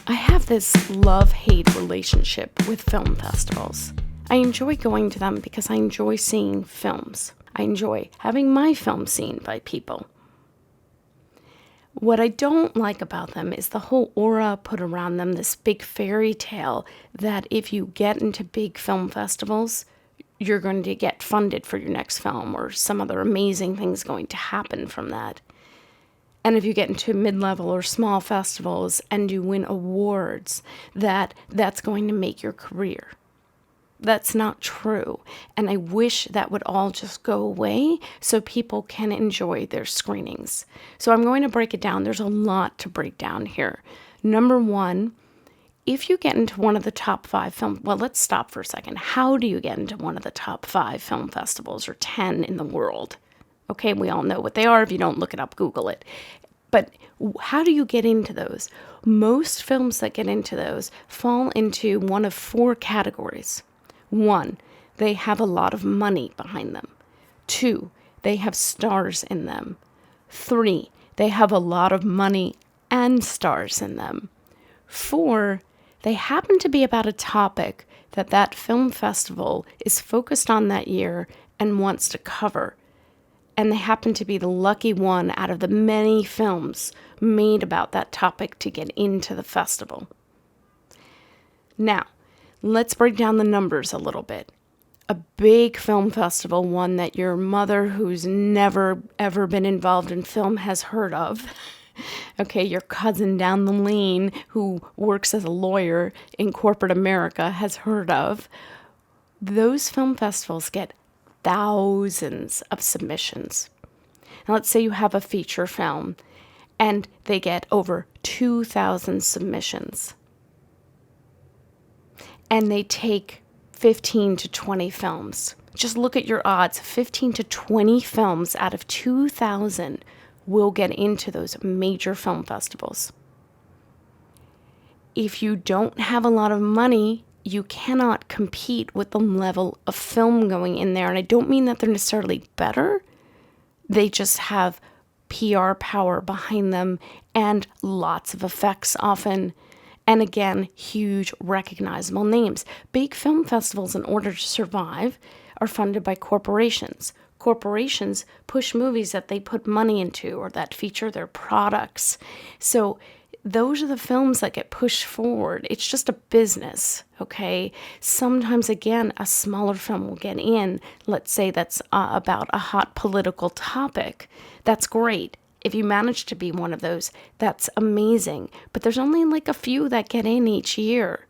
I have this love-hate relationship with film festivals. I enjoy going to them because I enjoy seeing films. I enjoy having my film seen by people. What I don't like about them is the whole aura put around them, this big fairy tale that if you get into big film festivals, you're going to get funded for your next film or some other amazing thing's going to happen from that. And if you get into mid-level or small festivals and you win awards, that's going to make your career. That's not true. And I wish that would all just go away so people can enjoy their screenings. So I'm going to break it down. There's a lot to break down here. Number one, if you get into one of the top 5 film, well, let's stop for a second. How do you get into one of the top 5 film festivals or 10 in the world? Okay, we all know what they are. If you don't look it up, Google it. But how do you get into those? Most films that get into those fall into one of 4 categories. 1, they have a lot of money behind them. 2, they have stars in them. 3, they have a lot of money and stars in them. 4, they happen to be about a topic that film festival is focused on that year and wants to cover. And they happen to be the lucky one out of the many films made about that topic to get into the festival. Now, let's break down the numbers a little bit. A big film festival, one that your mother, who's never, ever been involved in film, has heard of. Okay, your cousin down the lane who works as a lawyer in corporate America has heard of. Those film festivals get thousands of submissions. Now, let's say you have a feature film and they get over 2,000 submissions. And they take 15 to 20 films. Just look at your odds. 15 to 20 films out of 2,000 will get into those major film festivals. If you don't have a lot of money, you cannot compete with the level of film going in there. And I don't mean that they're necessarily better. They just have PR power behind them and lots of effects often. And again, huge recognizable names. Big film festivals, in order to survive, are funded by corporations. Corporations push movies that they put money into or that feature their products. So those are the films that get pushed forward. It's just a business, okay? Sometimes, again, a smaller film will get in. Let's say that's about a hot political topic. That's great. If you manage to be one of those, that's amazing. But there's only like a few that get in each year.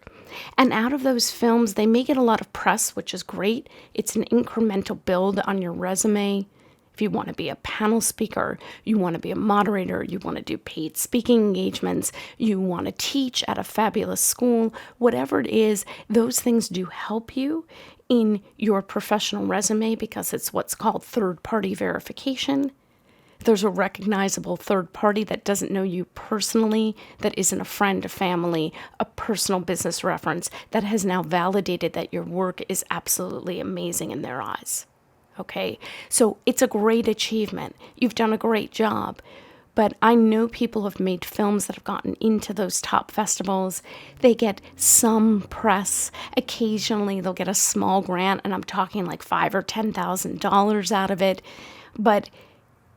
And out of those films, they may get a lot of press, which is great. It's an incremental build on your resume. If you want to be a panel speaker, you want to be a moderator, you want to do paid speaking engagements, you want to teach at a fabulous school, whatever it is, those things do help you in your professional resume because it's what's called third-party verification. There's a recognizable third party that doesn't know you personally, that isn't a friend, a family, a personal business reference, that has now validated that your work is absolutely amazing in their eyes. Okay, so it's a great achievement. You've done a great job. But I know people have made films that have gotten into those top festivals. They get some press. Occasionally they'll get a small grant, and I'm talking like $5,000 or $10,000 out of it. But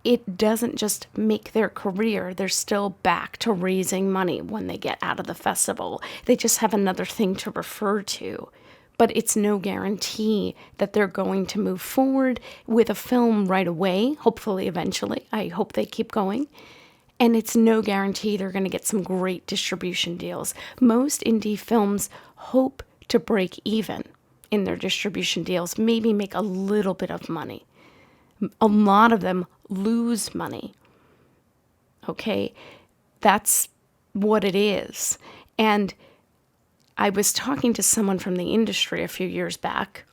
it doesn't just make their career. They're still back to raising money when they get out of the festival. They just have another thing to refer to. But it's no guarantee that they're going to move forward with a film right away, hopefully eventually. I hope they keep going. And it's no guarantee they're going to get some great distribution deals. Most indie films hope to break even in their distribution deals, maybe make a little bit of money. A lot of them lose money. Okay, that's what it is. And I was talking to someone from the industry a few years back,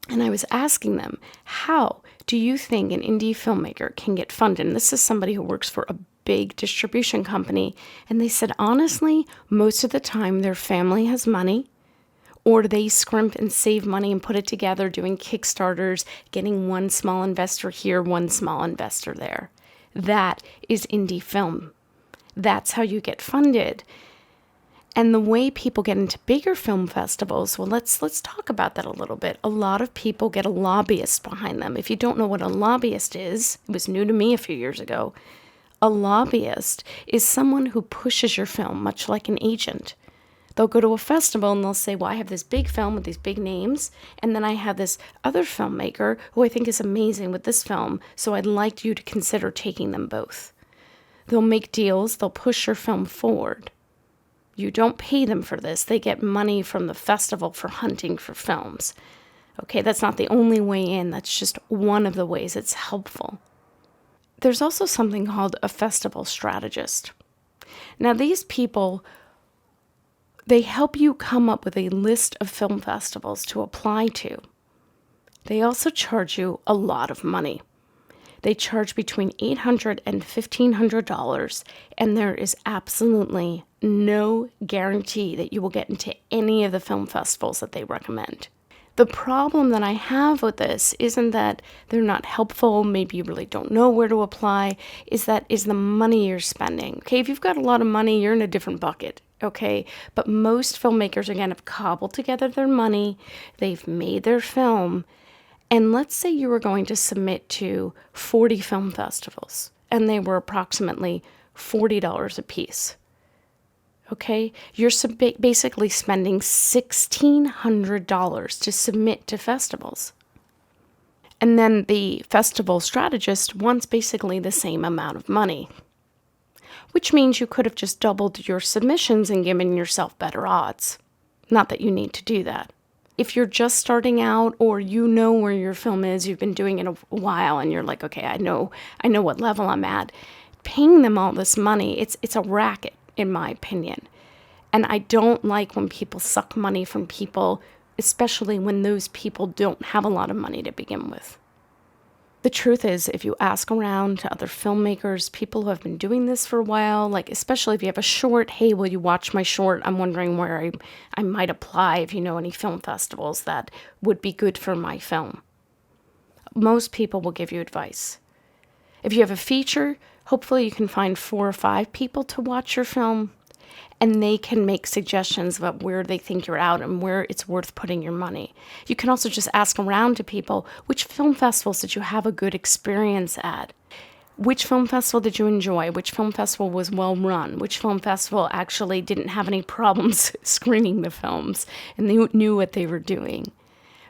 and I was asking them, how do you think an indie filmmaker can get funded? And this is somebody who works for a big distribution company. And they said, honestly, most of the time their family has money, or they scrimp and save money and put it together doing Kickstarters, getting one small investor here, one small investor there. That is indie film. That's how you get funded. And the way people get into bigger film festivals, well, let's talk about that a little bit. A lot of people get a lobbyist behind them. If you don't know what a lobbyist is, it was new to me a few years ago. A lobbyist is someone who pushes your film, much like an agent. They'll go to a festival and they'll say, well, I have this big film with these big names, and then I have this other filmmaker who I think is amazing with this film, so I'd like you to consider taking them both. They'll make deals, they'll push your film forward. You don't pay them for this. They get money from the festival for hunting for films. Okay, that's not the only way in. That's just one of the ways it's helpful. There's also something called a festival strategist. Now, these people, they help you come up with a list of film festivals to apply to. They also charge you a lot of money. They charge between $800 and $1,500, and there is absolutely no guarantee that you will get into any of the film festivals that they recommend. The problem that I have with this isn't that they're not helpful, maybe you really don't know where to apply, is the money you're spending. Okay, if you've got a lot of money, you're in a different bucket. Okay, but most filmmakers, again, have cobbled together their money, they've made their film, and let's say you were going to submit to 40 film festivals, and they were approximately $40 a piece. Okay, you're basically spending $1,600 to submit to festivals. And then the festival strategist wants basically the same amount of money, which means you could have just doubled your submissions and given yourself better odds. Not that you need to do that. If you're just starting out, or you know where your film is, you've been doing it a while, and you're like, okay, I know what level I'm at, paying them all this money, it's a racket, in my opinion. And I don't like when people suck money from people, especially when those people don't have a lot of money to begin with. The truth is, if you ask around to other filmmakers, people who have been doing this for a while, like especially if you have a short, hey, will you watch my short? I'm wondering where I might apply, if you know any film festivals that would be good for my film. Most people will give you advice. If you have a feature, hopefully you can find 4 or 5 people to watch your film, and they can make suggestions about where they think you're out and where it's worth putting your money. You can also just ask around to people, which film festivals did you have a good experience at? Which film festival did you enjoy? Which film festival was well run? Which film festival actually didn't have any problems screening the films and they knew what they were doing?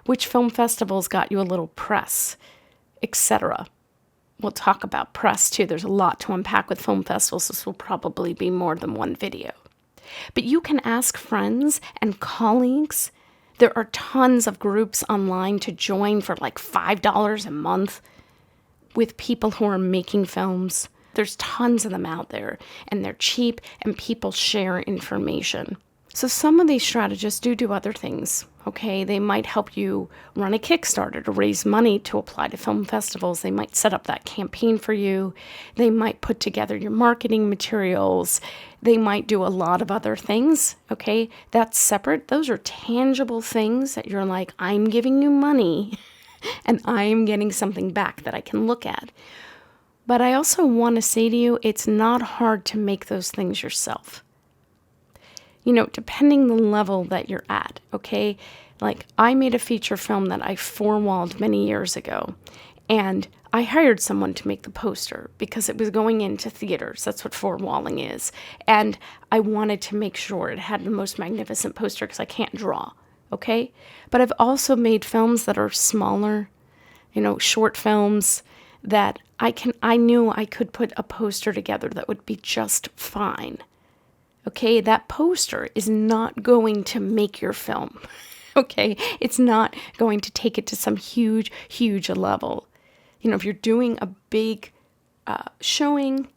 Which film festivals got you a little press, etc.? We'll talk about press too. There's a lot to unpack with film festivals. This will probably be more than one video. But you can ask friends and colleagues. There are tons of groups online to join for like $5 a month with people who are making films. There's tons of them out there, and they're cheap, and people share information. So some of these strategists do other things, okay? They might help you run a Kickstarter to raise money to apply to film festivals. They might set up that campaign for you. They might put together your marketing materials. They might do a lot of other things, okay? That's separate. Those are tangible things that you're like, I'm giving you money and I'm getting something back that I can look at. But I also want to say to you, it's not hard to make those things yourself. You know, depending the level that you're at, okay? Like, I made a feature film that I four-walled many years ago, and I hired someone to make the poster because it was going into theaters. That's what four-walling is. And I wanted to make sure it had the most magnificent poster because I can't draw, okay? But I've also made films that are smaller, you know, short films that I knew I could put a poster together that would be just fine. Okay, that poster is not going to make your film, okay? It's not going to take it to some huge, huge level. You know, if you're doing a big showing,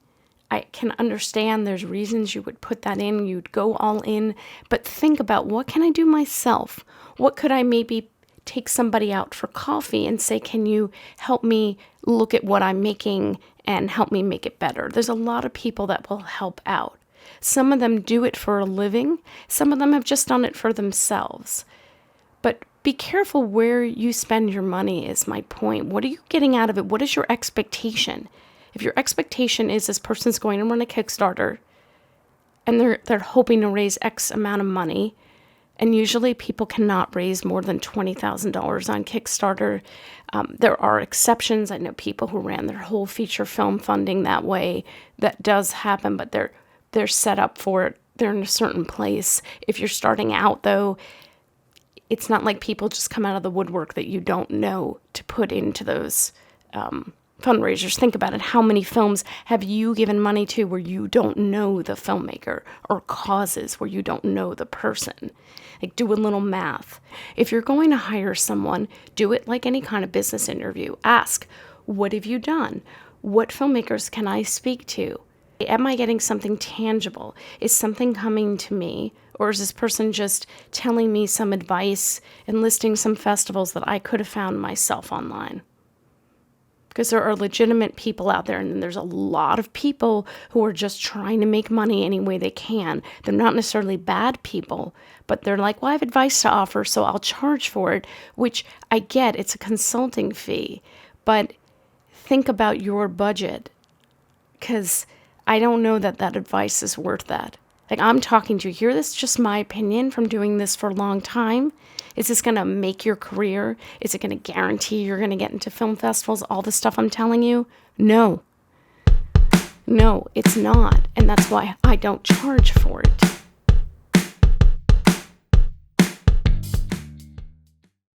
I can understand there's reasons you would put that in, you'd go all in, but think about, what can I do myself? What could I maybe take somebody out for coffee and say, can you help me look at what I'm making and help me make it better? There's a lot of people that will help out. Some of them do it for a living. Some of them have just done it for themselves. But be careful where you spend your money is my point. What are you getting out of it? What is your expectation? If your expectation is this person's going to run a Kickstarter and they're hoping to raise X amount of money. And usually people cannot raise more than $20,000 on Kickstarter. There are exceptions. I know people who ran their whole feature film funding that way. That does happen, but they're set up for it. They're in a certain place. If you're starting out, though, it's not like people just come out of the woodwork that you don't know to put into those fundraisers. Think about it. How many films have you given money to where you don't know the filmmaker, or causes where you don't know the person? Like, do a little math. If you're going to hire someone, do it like any kind of business interview. Ask, what have you done? What filmmakers can I speak to? Am I getting something tangible? Is something coming to me? Or is this person just telling me some advice and listing some festivals that I could have found myself online? Because there are legitimate people out there, and then there's a lot of people who are just trying to make money any way they can. They're not necessarily bad people, but they're like, well, I have advice to offer, so I'll charge for it, which I get. It's a consulting fee. But think about your budget, because I don't know that that advice is worth that. Like, I'm talking to you here. This is just my opinion from doing this for a long time. Is this going to make your career? Is it going to guarantee you're going to get into film festivals? All the stuff I'm telling you? No. No, it's not. And that's why I don't charge for it.